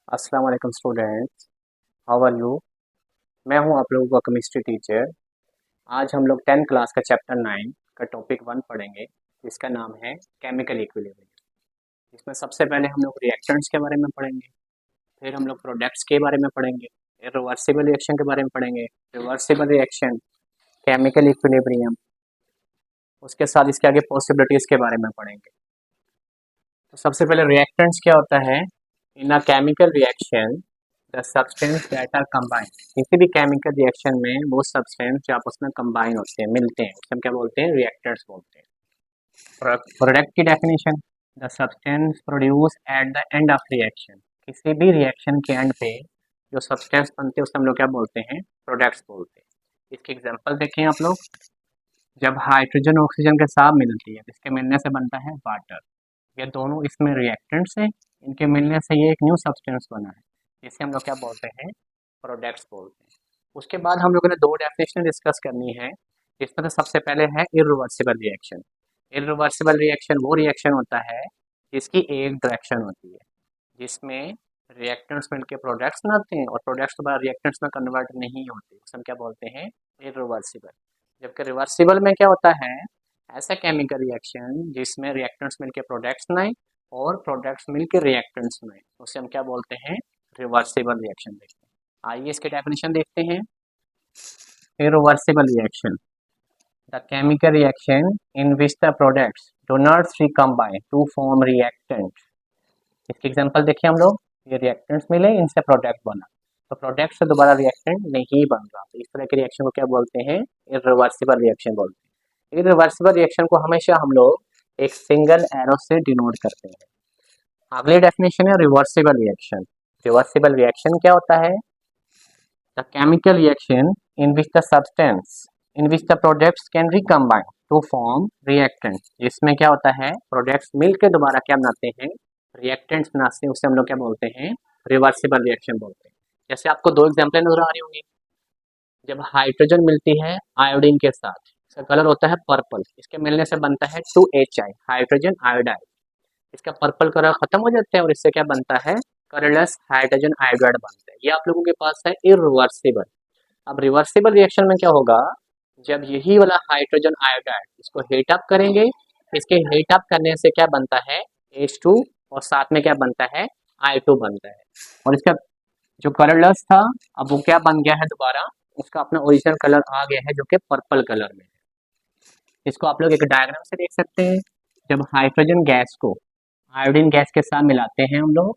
अस्सलाम वालेकुम students. How are you? मैं हूं आप लोगों का केमिस्ट्री टीचर। आज हम लोग 10th क्लास का चैप्टर 9 का टॉपिक 1 पढ़ेंगे, जिसका नाम है केमिकल इक्विलिब्रियम। इसमें सबसे पहले हम लोग रिएक्टेंट्स के बारे में पढ़ेंगे, फिर हम लोग प्रोडक्ट्स के बारे में पढ़ेंगे, रिवर्सिबल रिएक्शन के बारे में पढ़ेंगे, रिवर्सिबल रिएक्शन, केमिकल इक्विलिब्रियम, उसके साथ इसके आगे पॉसिबिलिटीज़ के बारे में पढ़ेंगे। तो सबसे पहले रिएक्टेंट्स क्या होता है? In a chemical reaction the substance that are combine. किसी भी केमिकल रिएक्शन में वो सब्सटेंस जो आपस में कंबाइन होते हैं, मिलते हैं, उसे हम क्या बोलते हैं? रिएक्टेंट्स बोलते हैं। प्रोडक्ट की definition, the substance produce at the end of reaction. किसी भी रिएक्शन के एंड पे जो सब्सटेंस बनते हैं उसे हम लोग क्या बोलते हैं? प्रोडक्ट्स बोलते हैं। इसके एग्जांपल देखें आप लोग। जब हाइड्रोजन ऑक्सीजन के साथ मिलती है, इसके मिलने से बनता है वाटर। ये दोनों इसमें रिएक्टेंट्स हैं, इनके मिलने से ये एक न्यू सब्सटेंस बना है, जिसे हम लोग क्या बोलते हैं? प्रोडक्ट्स बोलते हैं। उसके बाद हम लोगों ने दो डेफिनेशन डिस्कस करनी है, जिसमें से सबसे पहले है इरिवर्सिबल रिएक्शन। इरिवर्सिबल रिएक्शन वो रिएक्शन होता है जिसकी एक डायरेक्शन होती है, जिसमें रिएक्टेंट्स मिलकर प्रोडक्ट्स बनाते हैं और प्रोडक्ट्स दोबारा रिएक्टेंट्स में कन्वर्ट नहीं होते, उसे हम क्या बोलते हैं? इरिवर्सिबल। जबकि रिवर्सिबल में क्या होता है? ऐसा केमिकल रिएक्शन जिसमें रिएक्टेंट्स मिलकर प्रोडक्ट्स बनाए और प्रोडक्ट्स मिलकर रिएक्टेंट्स बनाए, उसे हम क्या बोलते हैं? Reversible reaction. देखते हैं, आइए इसके डेफिनेशन देखते हैं। irreversible reaction, the chemical reaction in which the products do not recombine to form reactant। इसके एग्जांपल देखिए हम लोग। ये रिएक्टेंट्स मिले, इनसे प्रोडक्ट बना, तो प्रोडक्ट से दोबारा रिएक्टेंट नहीं बन रहा, तो इस तरह के रिएक्शन को क्या बोलते हैं? इरिवर्सिबल रिएक्शन बोलते हैं। इरिवर्सिबल रिएक्शन को हमेशा हम लोग एक सिंगल एरो से डिनोट करते हैं। अगली डेफिनेशन है रिवर्सिबल रिएक्शन। रिवर्सिबल रिएक्शन क्या होता है? The chemical reaction in which the substance in which the products can recombine to form reactant. जिसमें क्या होता है? प्रोडक्ट्स मिलकर दोबारा क्या बनाते हैं? रिएक्टेंट्स बनाते हैं, उसे हम लोग क्या बोलते हैं? रिवर्सिबल रिएक्शन बोलते हैं। जैसे आपको दो एग्जांपल नजर आ रही होंगी। जब हाइड्रोजन मिलती है आयोडीन के साथ, इसका कलर होता है पर्पल, इसके मिलने से बनता है 2HI, हाइड्रोजन आयोडाइड। इसका पर्पल कलर खत्म हो जाता है और इससे क्या बनता है? कलरलेस हाइड्रोजन आयोडाइड बनता है। ये आप लोगों के पास है इरिवर्सिबल। अब रिवर्सिबल रिएक्शन में क्या होगा? जब यही वाला हाइड्रोजन आयोडाइड इसको हीट अप करेंगे, इसके हीट अप करने से क्या बनता है? H2, और साथ में क्या बनता है? I2 बनता है। और इसका जो कलरलेस था, अब वो क्या बन गया है? दोबारा उसका अपना ओरिजिनल कलर आ गया है, जो कि पर्पल कलर में है। इसको आप लोग एक डायग्राम से देख सकते हैं। जब हाइड्रोजन गैस को आयोडीन गैस के साथ मिलाते हैं हम लोग,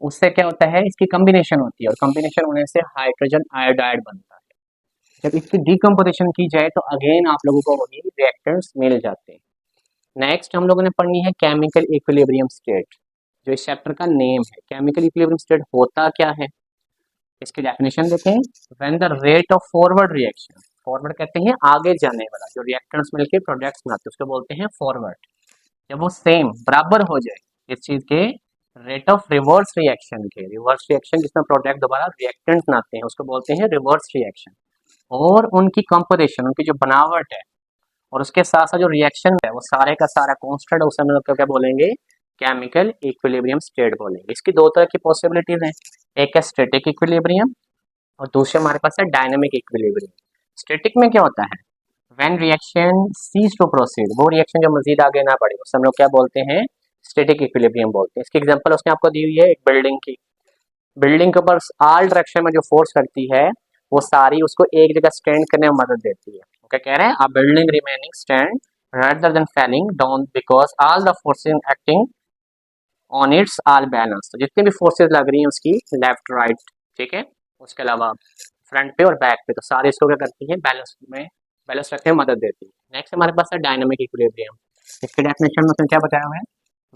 उससे क्या होता है? इसकी कॉम्बिनेशन होती है, और कॉम्बिनेशन होने से हाइड्रोजन आयोडाइड बनता है। जब इसकी डिकम्पोजिशन की जाए तो अगेन आप लोगों को वही रिएक्टेंट्स मिल जाते हैं। नेक्स्ट हम लोगों ने पढ़नी है केमिकल इक्विलिब्रियम स्टेट, जो इस चैप्टर का नेम है। केमिकल इक्विलिब्रियम स्टेट होता क्या है? इसकी डेफिनेशन देखें। When the rate of forward reaction, forward कहते हैं आगे जाने वाला, जो रिएक्टेंट्स मिलकर प्रोडक्ट्स बनाते हैं उसको बोलते हैं फॉरवर्ड। जब वो सेम बराबर हो जाए इस चीज के रेट ऑफ रिवर्स रिएक्शन के, रिवर्स रिएक्शन जिसमें प्रोडक्ट दोबारा रिएक्टेंट्स बनाते हैं उसको बोलते हैं रिवर्स रिएक्शन। और उनकी कंपोजिशन, उनकी जो बनावट है और उसके साथ साथ जो रिएक्शन है वो सारे का सारा कांस्टेंट है, उसे हम लोग क्या बोलेंगे? केमिकल इक्विलिब्रियम स्टेट बोलेंगे। इसकी दो तरह की पॉसिबिलिटीज हैं। एक है स्टैटिक इक्विलिब्रियम और दूसरे हमारे पास है डायनामिक इक्विलिब्रियम। स्टैटिक में क्या होता है? When reaction cease to proceed, वो रिएक्शन जो मजीद आगे ना बढ़े, उसे हम लोग क्या बोलते हैं? स्टैटिक इक्विलिब्रियम बोलते हैं। इसकी एग्जांपल उसने आपको दी हुई है, एक बिल्डिंग की। बिल्डिंग के ऊपर ऑल डायरेक्शन में जो फोर्स करती है, वो सारी उसको एक जगह स्टैंड करने में मदद देती है। ओके, कह रहे हैं a building remaining stand rather than falling down because all the forces acting on its all balance। तो जितनी भी फोर्सेस लग रही हैं उसकी लेफ्ट राइट, ठीक है, उसके अलावा फ्रंट पे और बैक पे, तो सारे इसको क्या करती है? बैलेंस रखने में मदद देती है। नेक्स्ट हमारे पास है डायनामिक इक्विलिब्रियम। इसके डेफिनेशन में उसने क्या बताया हुआ है?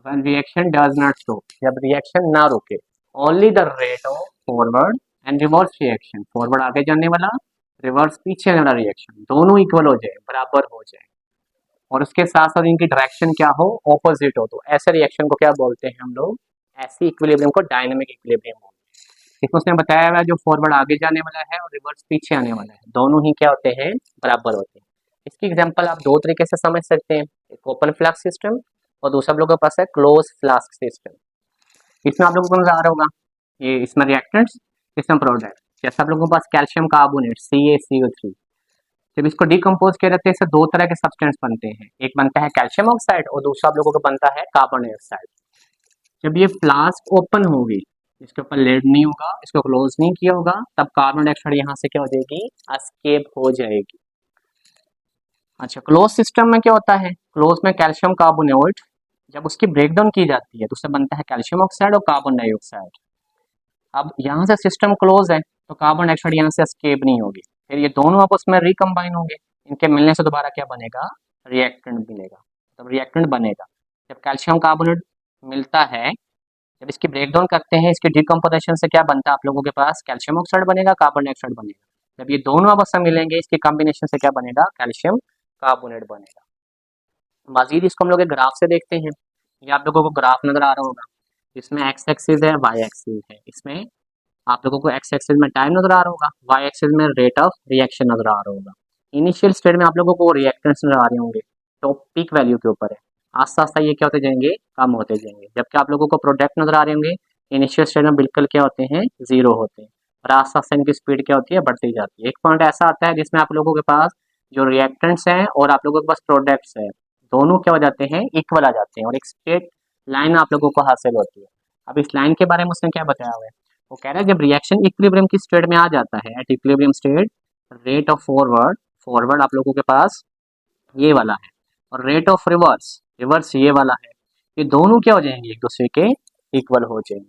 When reaction does not stop, जब रिएक्शन ना रुके, only the rate of forward and reverse reaction, forward आगे जाने वाला, रिवर्स पीछे आने वाला रिएक्शन, दोनों इक्वल हो जाए, बराबर हो जाए, और उसके साथ साथ इनकी डायरेक्शन क्या हो? ऑपोजिट हो, तो ऐसे रिएक्शन को क्या बोलते हैं हम लोग? ऐसी इक्विलिब्रियम को डायनामिक इक्विलिब्रियम बोलते हैं। इसमें उसने बताया हुआ है जो फॉरवर्ड आगे जाने वाला है और रिवर्स पीछे आने वाला है, दोनों ही क्या होते हैं? बराबर होते हैं। इसकी एग्जांपल आप दो तरीके से समझ सकते हैं, एक ओपन फ्लास्क सिस्टम और दूसरा हम लोगों के पास है क्लोज फ्लास्क सिस्टम। इसमें आप लोगों को नजर आ रहा होगा, ये इसमें रिएक्टेंट्स, इसमें प्रोडक्ट। जैसे आप लोगों के पास कैल्शियम कार्बोनेट CaCO3, जब इसको डिकम्पोज किया जाता है इससे दो तरह के सब्सटेंस बनते हैं, एक बनता है कैल्शियम ऑक्साइड और दूसरा आप लोगों को बनता है कार्बन डाइऑक्साइड। जब ये फ्लास्क ओपन होगी, इसके ऊपर लेड नहीं होगा, इसको क्लोज नहीं किया होगा, तब कार्बन डाइऑक्साइड यहाँ से क्या हो जाएगी, एस्केप हो जाएगी। अच्छा, क्लोज सिस्टम में क्या होता है, क्लोज में कैल्शियम कार्बोनेट जब उसकी ब्रेकडाउन की जाती है तो उससे बनता है कैल्शियम ऑक्साइड और कार्बन डाइऑक्साइड। अब यहाँ से सिस्टम क्लोज है तो कार्बन डाइऑक्साइड यहाँ से एस्केप नहीं होगी, फिर ये दोनों आपस में रिकम्बाइन होंगे, इनके मिलने से दोबारा क्या बनेगा, रिएक्टेंट मिलेगा, तब रिएक्टेंट बनेगा। जब कैल्शियम कार्बोनेट मिलता है, जब इसकी ब्रेकडाउन करते हैं, इसकी डिकम्पोजिशन से क्या बनता है आप लोगों के पास, कैल्शियम ऑक्साइड बनेगा, कार्बन डाइऑक्साइड बनेगा। जब ये दोनों आपस में मिलेंगे इसके कॉम्बिनेशन से क्या बनेगा, कैल्शियम कार्बोनेट बनेगा। मजीद इसको हम लोग एक ग्राफ से देखते हैं, ये आप लोगों को ग्राफ नजर आ रहा होगा, इसमें एक्स एक्सिस है, वाई एक्सिस है, इसमें आप लोगों को एक्स एक्सिस में टाइम नजर आ रहा होगा, वाई एक्सिस में रेट ऑफ रिएक्शन नजर आ रहा होगा। इनिशियल स्टेज में आप लोगों को रिएक्टेंट्स नजर आ रहे होंगे, तो पीक वैल्यू के ऊपर है, आस्ता आस्ता ये क्या होते जाएंगे, कम होते जाएंगे। जबकि आप लोगों को प्रोडक्ट नजर आ रहे होंगे, इनिशियल स्टेज में बिल्कुल क्या होते हैं, जीरो होते हैं, और आस्ता आस्ता इनकी स्पीड क्या होती है, बढ़ती जाती है। एक पॉइंट ऐसा आता है जिसमें आप लोगों के पास जो रिएक्टेंट्स हैं और आप लोगों के पास प्रोडक्ट्स हैं, दोनों क्या हो जाते हैं, इक्वल आ जाते हैं, और एक स्ट्रेट लाइन आप लोगों को हासिल होती है। अब इस लाइन के बारे में उसने क्या बताया हुआ है, वो कह रहा है जब रिएक्शन इक्विलिब्रियम की स्टेट में आ जाता है, at equilibrium state, rate of forward, forward आप लोगों के पास ये वाला है, और रेट ऑफ रिवर्स, रिवर्स ये वाला है, ये दोनों क्या हो जाएंगे, एक दूसरे के इक्वल हो जाएंगे।